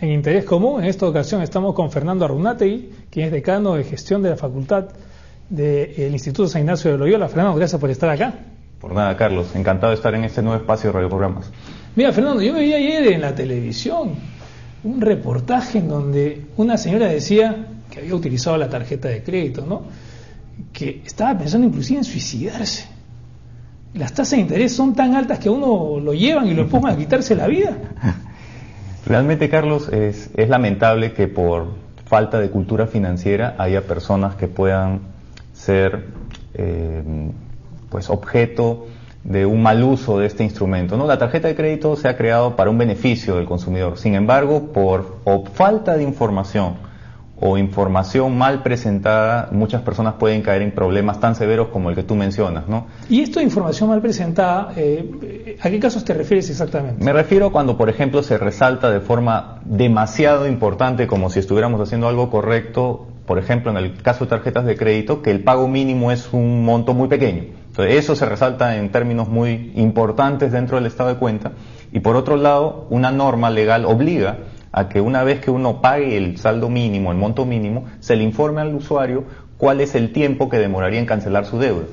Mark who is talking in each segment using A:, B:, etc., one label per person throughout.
A: en Interés Común. En esta ocasión estamos con Fernando Arrunategui, quien es decano de Gestión de la Facultad del Instituto San Ignacio de Loyola. Fernando, gracias por estar acá.
B: Por nada, Carlos. Encantado de estar en este nuevo espacio de radioprogramas.
A: Mira, Fernando, yo veía ayer en la televisión un reportaje en donde una señora decía que había utilizado la tarjeta de crédito, ¿no? Que estaba pensando inclusive en suicidarse. Las tasas de interés son tan altas que a uno lo llevan y lo pongan a quitarse la vida.
B: Realmente, Carlos, es lamentable que por falta de cultura financiera haya personas que puedan ser pues objeto de un mal uso de este instrumento, ¿no? La tarjeta de crédito se ha creado para un beneficio del consumidor. Sin embargo, por falta de información o información mal presentada, muchas personas pueden caer en problemas tan severos como el que tú mencionas, ¿no?
A: Y esto de información mal presentada, ¿a qué casos te refieres exactamente?
B: Me refiero cuando, por ejemplo, se resalta de forma demasiado importante, como si estuviéramos haciendo algo correcto, por ejemplo, en el caso de tarjetas de crédito, que el pago mínimo es un monto muy pequeño. Entonces, eso se resalta en términos muy importantes dentro del estado de cuenta. Y por otro lado, una norma legal obliga a que una vez que uno pague el saldo mínimo, el monto mínimo, se le informe al usuario cuál es el tiempo que demoraría en cancelar su deuda.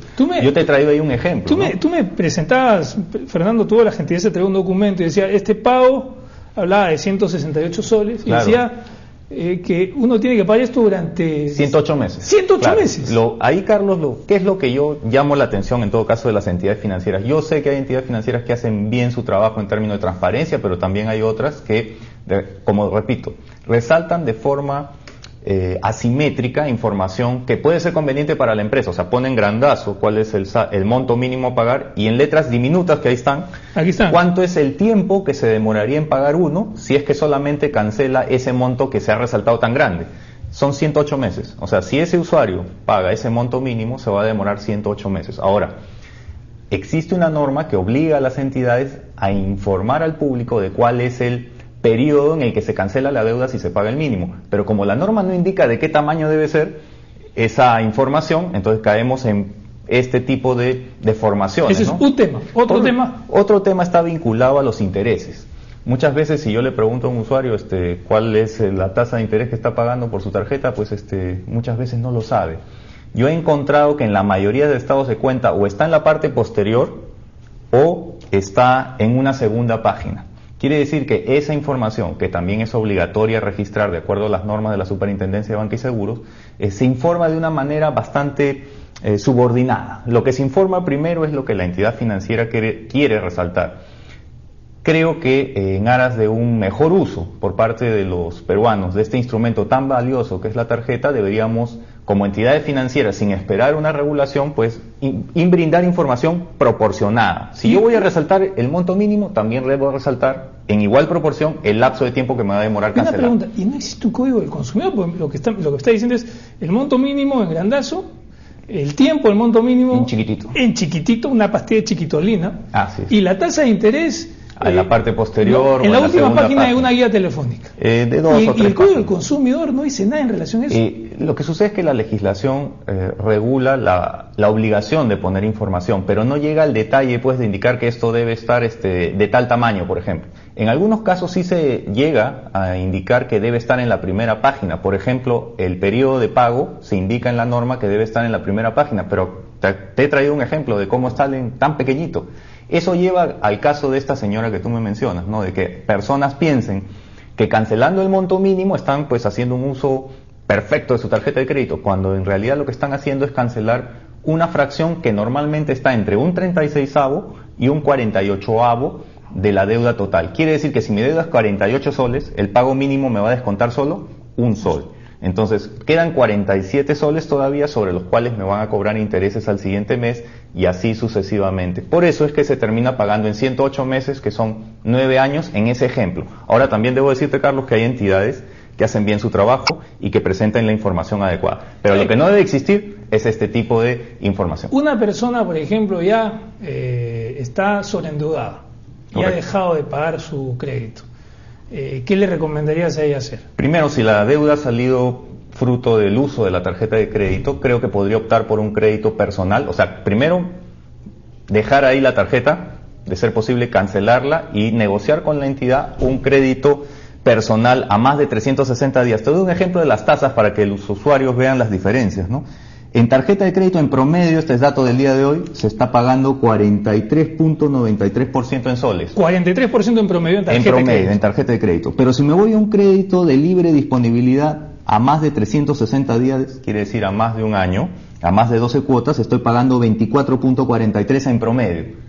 B: Yo te he traído ahí un ejemplo.
A: Tú me presentabas, Fernando, tuvo la gentileza de traer un documento y decía, este pago, hablaba de 168 soles, y decía que uno tiene que pagar esto durante
B: 108 meses.
A: 108 meses.
B: Ahí, Carlos, ¿qué es lo que yo llamo la atención en todo caso de las entidades financieras? Yo sé que hay entidades financieras que hacen bien su trabajo en términos de transparencia, pero también hay otras que, como repito, resaltan de forma asimétrica información que puede ser conveniente para la empresa. O sea, ponen grandazo cuál es el monto mínimo a pagar, y en letras diminutas que ahí están, cuánto es el tiempo que se demoraría en pagar uno si es que solamente cancela ese monto que se ha resaltado tan grande. Son 108 meses. O sea, si ese usuario paga ese monto mínimo, se va a demorar 108 meses. Ahora, existe una norma que obliga a las entidades a informar al público de cuál es el periodo en el que se cancela la deuda si se paga el mínimo, pero como la norma no indica de qué tamaño debe ser esa información, entonces caemos en este tipo de deformaciones.
A: Ese es un tema.
B: Otro tema está vinculado a los intereses. Muchas veces, si yo le pregunto a un usuario cuál es la tasa de interés que está pagando por su tarjeta, pues muchas veces no lo sabe. Yo he encontrado que en la mayoría de estados de cuenta o está en la parte posterior o está en una segunda página. Quiere decir que esa información, que también es obligatoria registrar de acuerdo a las normas de la Superintendencia de Banca y Seguros, se informa de una manera bastante subordinada. Lo que se informa primero es lo que la entidad financiera quiere resaltar. Creo que en aras de un mejor uso por parte de los peruanos de este instrumento tan valioso que es la tarjeta, deberíamos, como entidades financieras, sin esperar una regulación, pues brindar información proporcionada. Si yo voy a resaltar el monto mínimo, también debo resaltar en igual proporción el lapso de tiempo que me va a demorar cancelar.
A: Una pregunta, ¿y no existe un código del consumidor? Porque lo que está diciendo es el monto mínimo en grandazo, el tiempo, el monto mínimo en chiquitito, una pastilla de chiquitolina, y la tasa de interés
B: en la parte posterior,
A: en la última página de una guía telefónica.
B: De dos o tres
A: y el Código del Consumidor no dice nada en relación a eso.
B: Lo que sucede es que la legislación regula la obligación de poner información, pero no llega al detalle, pues, de indicar que esto debe estar de tal tamaño, por ejemplo. En algunos casos sí se llega a indicar que debe estar en la primera página. Por ejemplo, el periodo de pago se indica en la norma que debe estar en la primera página, pero te he traído un ejemplo de cómo está tan pequeñito. Eso lleva al caso de esta señora que tú me mencionas, ¿no? De que personas piensen que cancelando el monto mínimo están, pues, haciendo un uso perfecto de su tarjeta de crédito, cuando en realidad lo que están haciendo es cancelar una fracción que normalmente está entre un 36avo y un 48avo de la deuda total. Quiere decir que si mi deuda es 48 soles, el pago mínimo me va a descontar solo un sol. Entonces, quedan 47 soles todavía sobre los cuales me van a cobrar intereses al siguiente mes y así sucesivamente. Por eso es que se termina pagando en 108 meses, que son 9 años en ese ejemplo. Ahora también debo decirte, Carlos, que hay entidades que hacen bien su trabajo y que presenten la información adecuada. Pero lo que no debe existir es este tipo de información.
A: Una persona, por ejemplo, ya está sobreendeudada y ha dejado de pagar su crédito. ¿Qué le recomendarías a ella hacer?
B: Primero, si la deuda ha salido fruto del uso de la tarjeta de crédito, creo que podría optar por un crédito personal. O sea, primero, dejar ahí la tarjeta, de ser posible cancelarla y negociar con la entidad un crédito personal a más de 360 días. Te doy un ejemplo de las tasas para que los usuarios vean las diferencias, ¿no? En tarjeta de crédito, en promedio, este es dato del día de hoy, se está pagando 43.93% en soles.
A: 43% en promedio en tarjeta de crédito.
B: En tarjeta de crédito. Pero si me voy a un crédito de libre disponibilidad a más de 360 días, quiere decir a más de un año, a más de 12 cuotas, estoy pagando 24.43 en promedio.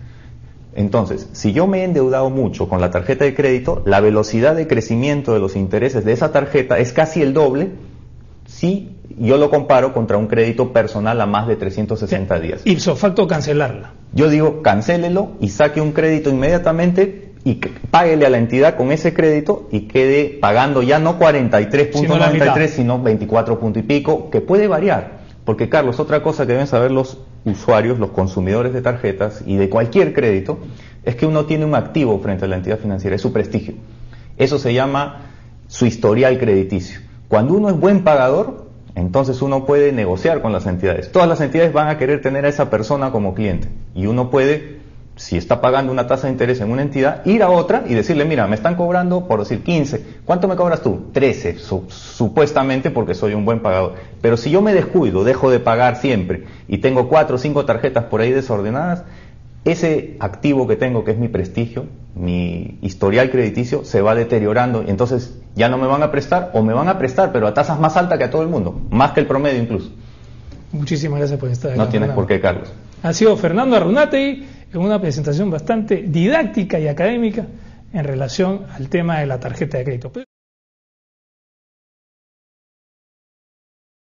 B: Entonces, si yo me he endeudado mucho con la tarjeta de crédito, la velocidad de crecimiento de los intereses de esa tarjeta es casi el doble si yo lo comparo contra un crédito personal a más de 360 días.
A: Ipso facto cancelarla.
B: Yo digo, cancélelo y saque un crédito inmediatamente y páguele a la entidad con ese crédito y quede pagando ya no 43.93 sino 24 punto y pico, que puede variar. Porque, Carlos, otra cosa que deben saber los usuarios, los consumidores de tarjetas y de cualquier crédito, es que uno tiene un activo frente a la entidad financiera, es su prestigio. Eso se llama su historial crediticio. Cuando uno es buen pagador, entonces uno puede negociar con las entidades. Todas las entidades van a querer tener a esa persona como cliente. Y uno puede, si está pagando una tasa de interés en una entidad, ir a otra y decirle, mira, me están cobrando, por decir, 15. ¿Cuánto me cobras tú? 13, supuestamente porque soy un buen pagador. Pero si yo me descuido, dejo de pagar siempre y tengo 4 o 5 tarjetas por ahí desordenadas, ese activo que tengo, que es mi prestigio, mi historial crediticio, se va deteriorando y entonces ya no me van a prestar o me van a prestar, pero a tasas más altas que a todo el mundo, más que el promedio incluso.
A: Muchísimas gracias por estar aquí.
B: No tienes por qué, Carlos.
A: Ha sido Fernando Arrunategui en una presentación bastante didáctica y académica en relación al tema de la tarjeta de crédito.